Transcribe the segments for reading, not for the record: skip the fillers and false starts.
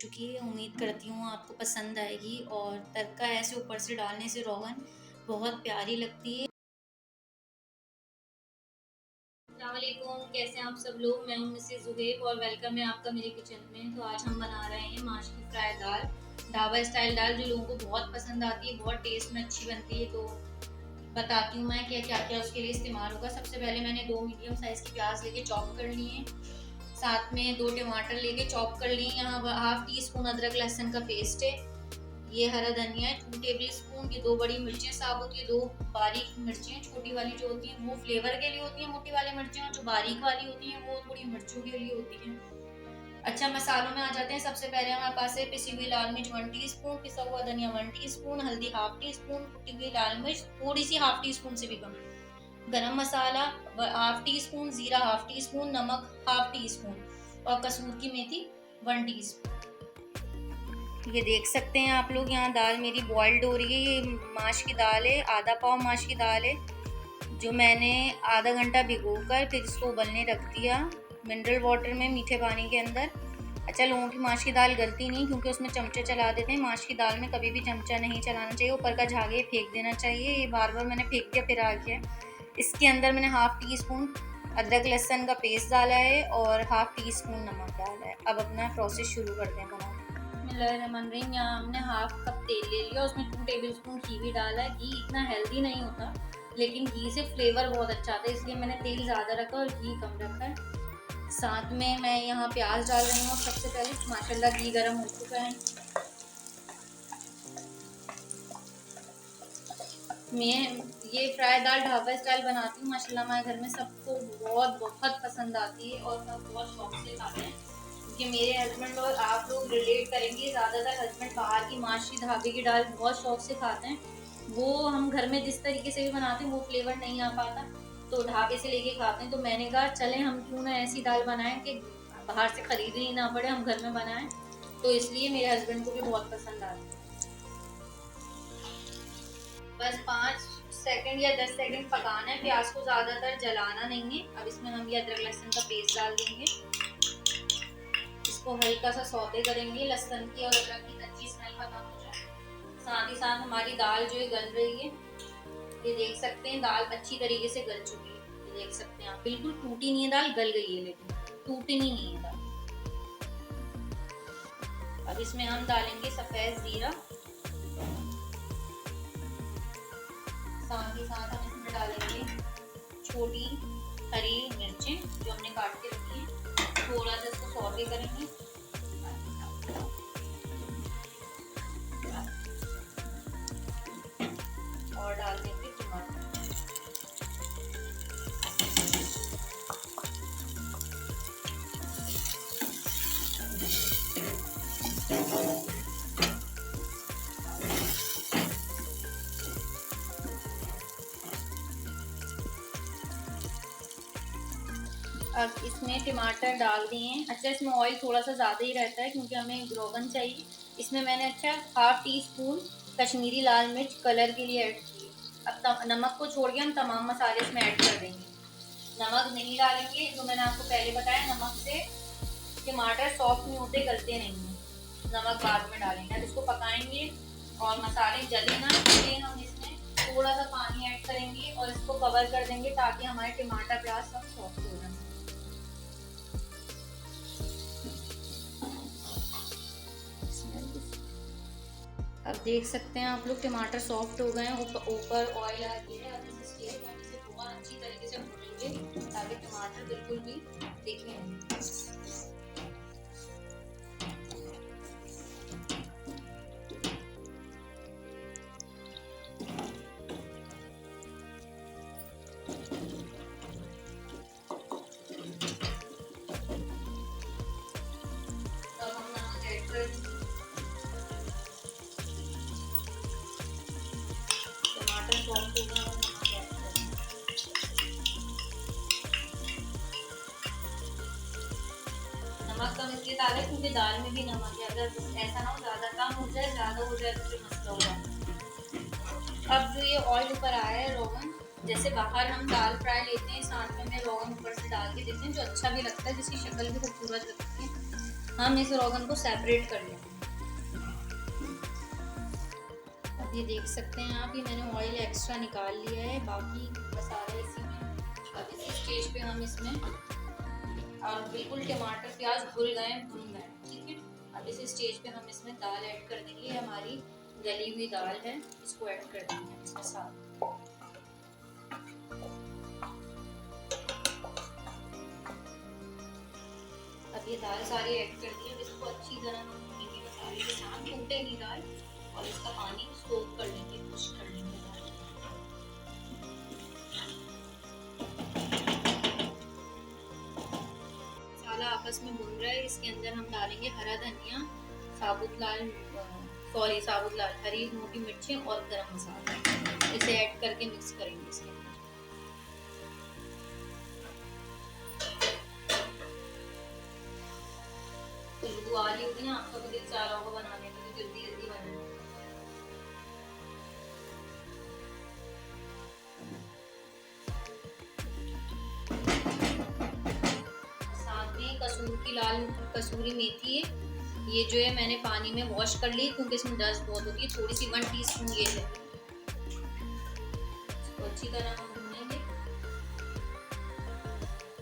चुकी है। उम्मीद करती हूँ आपको पसंद आएगी और तड़का ऐसे ऊपर से डालने से रोगन बहुत प्यारी लगती है। अस्सलाम वालेकुम, कैसे हैं आप सब लोग। मैं हूँ मिसेस ज़ुबैर और वेलकम है आपका मेरे किचन में। तो आज हम बना रहे हैं माश की फ्राई दाल, ढाबा स्टाइल दाल, जो लोगों को बहुत पसंद आती है, बहुत टेस्ट में अच्छी बनती है। तो बताती हूँ मैं क्या क्या क्या उसके लिए इस्तेमाल होगा। सबसे पहले मैंने 2 मीडियम साइज़ की प्याज लेके चॉप कर लिए, साथ में 2 टमाटर लेके चॉप कर लिए। यहाँ हाफ टी स्पून अदरक लहसुन का पेस्ट है, ये हरा धनिया है 2 टेबल स्पून, ये 2 बड़ी मिर्चें साबुत, ये 2 बारीक मिर्चें छोटी वाली जो होती हैं वो फ्लेवर के लिए होती है, मोटी वाली मिर्चें, और जो बारीक वाली होती हैं वो थोड़ी मिर्चों के लिए होती हैं। अच्छा, मसालों में आ जाते हैं। सबसे पहले हमारे पास है पिसी हुई लाल मिर्च 1 टीस्पून, पिसा हुआ धनिया 1 टीस्पून, हल्दी हाफ टी स्पून, कुटी हुई लाल मिर्च थोड़ी सी हाफ टी स्पून से भी कम, गरम मसाला हाफ टी स्पून, जीरा हाफ टी स्पून, नमक हाफ टी स्पून और कसूर की मेथी 1 टीस्पून। ये देख सकते हैं आप लोग, यहाँ दाल मेरी बॉइल्ड हो रही है। ये माश की दाल है, आधा पाव माश की दाल है, जो मैंने आधा घंटा भिगोकर फिर इसको उबलने रख दिया मिनरल वाटर में, मीठे पानी के अंदर। अच्छा, लोगों की माश की दाल गलती नहीं, क्योंकि उसमें चमचे चला देते हैं। माश की दाल में कभी भी चमचा नहीं चलाना चाहिए, ऊपर का झागे फेंक देना चाहिए। ये बार बार मैंने फेंक दिया, फिर आ गया। इसके अंदर मैंने हाफ टी स्पून अदरक लहसुन का पेस्ट डाला है और हाफ टी स्पून नमक डाला है। अब अपना प्रोसेस शुरू करते हैं बनाना। बिस्मिल्लाहिर्रहमानिर्रहीम। यहाँ हमने हाफ कप तेल ले लिया, उसमें 2 टेबल स्पून घी भी डाला है। घी इतना हेल्दी नहीं होता, लेकिन घी से फ्लेवर बहुत अच्छा आता है, इसलिए मैंने तेल ज़्यादा रखा और घी कम रखा है। साथ में मैं यहाँ प्याज डाल रही हूँ। सबसे पहले माशाल्लाह घी गर्म हो चुका है। मैं ये फ्राई दाल ढाबा स्टाइल बनाती हूँ, माशाल्लाह हमारे घर में सबको बहुत बहुत पसंद आती है और सब बहुत शौक से खाते हैं। क्योंकि मेरे हस्बैंड और आप लोग रिलेट करेंगे, ज़्यादातर हस्बैंड बाहर की माशी ढाबे की दाल बहुत शौक से खाते हैं। वो हम घर में जिस तरीके से भी बनाते हैं वो फ्लेवर नहीं आ पाता, तो ढाबे से लेके खाते हैं। तो मैंने कहा चलें हम क्यों ना ऐसी दाल बनाएं कि बाहर से खरीदनी ना पड़े, हम घर में बनाएं। तो इसलिए मेरे हस्बैंड को भी बहुत पसंद आती है। बस 5 सेकंड या 10 सेकंड पकाना है, प्याज को ज़्यादातर जलाना नहीं है। अब इसमें हम ये अदरक लहसुन का पेस्ट डाल देंगे, इसको हल्का सा सौते करेंगे, लहसुन की और अदरक की कच्ची स्मेल खत्म हो जाए। साथ ही साथ हमारी दाल जो है गल रही है, ये देख सकते हैं दाल अच्छी तरीके से गल चुकी है। ये देख सकते हैं आप, बिल्कुल टूटी नहीं है दाल, गल गई है, लेकिन टूटनी नहीं है दाल। अब इसमें हम डालेंगे सफ़ेद जीरा, साथ ही साथ हम इसमें डालेंगे छोटी हरी मिर्चें जो हमने काट के रखी है। थोड़ा सा इसको सौते करेंगे और डाल देंगे टमाटर। अब इसमें टमाटर डाल दिए हैं। अच्छा, इसमें ऑयल थोड़ा सा ज़्यादा ही रहता है क्योंकि हमें रोगन चाहिए। इसमें मैंने अच्छा हाफ टी स्पून कश्मीरी लाल मिर्च कलर के लिए ऐड की। अब नमक को छोड़ के हम तमाम मसाले इसमें ऐड कर देंगे। नमक नहीं डालेंगे, जो मैंने आपको पहले बताया, नमक से टमाटर सॉफ्ट नहीं होते, गलते नहीं हैं। नमक बाद में डालेंगे। अब इसको पकाएंगे और मसाले जले ना, इसलिए हम इसमें थोड़ा सा पानी ऐड करेंगे और इसको कवर कर देंगे ताकि हमारे टमाटर प्याज सब सॉफ्ट हो जाए। अब देख सकते हैं आप लोग टमाटर सॉफ्ट हो गए हैं, ऊपर ऑयल आ गया है। अब इस स्टेज में इसे बहुत अच्छी तरीके से भूनेंगे ताकि टमाटर बिल्कुल भी दिखे नहीं। अब हम नमक ऐड कर देंगे। टमाटर सॉफ्ट हो गया और नमक ऐड कर देंगे। नमक कम इसलिए डालें क्योंकि दाल में भी नमक है, अगर ऐसा ना हो ज़्यादा कम हो जाए, ज़्यादा हो जाए तो फिर मसला होगा। अब जो ये ऑयल ऊपर आया है रोगन, जैसे बाहर हम दाल फ्राई लेते हैं, साथ में रोगन ऊपर से डाल के देते हैं, जो अच्छा भी लगता है, जिसकी शक्ल भी खूबसूरत लगती है। हम इस रोगन को सेपरेट कर लेंगे। अब ये देख सकते हैं आप, ये मैंने ऑयल एक्स्ट्रा निकाल लिया है, बाकी मसाले इसी में। अब इसी स्टेज पे हम इसमें, और बिल्कुल टमाटर प्याज भुन गए, ठीक है। अब इस स्टेज पे हम इसमें दाल ऐड कर देंगे। हमारी गली हुई दाल है, इसको ऐड कर देंगे इसके साथ। अब ये दाल सारी ऐड कर दी है, इसको अच्छी तरह हम भूनेंगे मसाले के साथ, टूटेगी दाल, और इसका पानी सोख कर लेंगे, खुश कर लेंगे दाल। मसाला आपस में भून रहा है, इसके अंदर हम डालेंगे हरा धनिया, साबुत लाल हरी मोटी मिर्ची और गरम मसाला। इसे ऐड करके मिक्स करेंगे इसके अंदर। खुशबू आ रही होगी ना, आपका भी दिल चाह रहा होगा बनाने के लिए, जल्दी जल्दी बनाए। साथ में कसूरी मेथी है, ये जो है मैंने पानी में वॉश कर ली क्योंकि इसमें डस्ट बहुत होती है। थोड़ी सी 1 टीस्पून ये है। इसको अच्छी तरह हम भूनेंगे।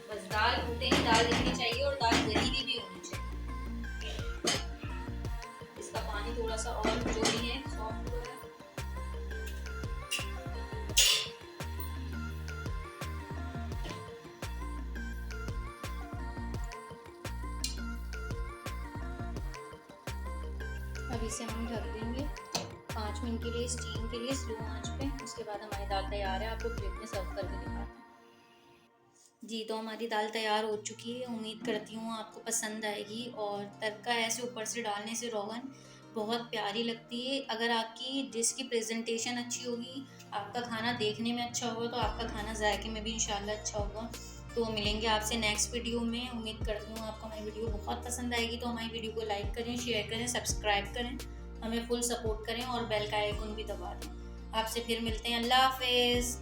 बस दाल भूनते ही दाल दिखनी चाहिए और दाल गली भी होनी चाहिए। इसका पानी थोड़ा सा और जो भी है सॉफ्ट हो रहा है। अब इसे हम ढक देंगे 5 मिनट के लिए, स्टीम के लिए, स्लो आंच पे। उसके बाद हमारी दाल तैयार है, आपको प्लेट में सर्व करके दिखाते हैं। जी, तो हमारी दाल तैयार हो चुकी है। उम्मीद करती हूँ आपको पसंद आएगी, और तड़का ऐसे ऊपर से डालने से रोगन बहुत प्यारी लगती है। अगर आपकी डिश की प्रेजेंटेशन अच्छी होगी, आपका खाना देखने में अच्छा होगा, तो आपका खाना जायके में भी इंशाल्लाह अच्छा होगा। तो मिलेंगे आपसे नेक्स्ट वीडियो में। उम्मीद करती हूँ आपको हमारी वीडियो बहुत पसंद आएगी। तो हमारी वीडियो को लाइक करें, शेयर करें, सब्सक्राइब करें, हमें फुल सपोर्ट करें और बेल का आइकन भी दबा दें। आपसे फिर मिलते हैं। अल्लाह हाफिज़।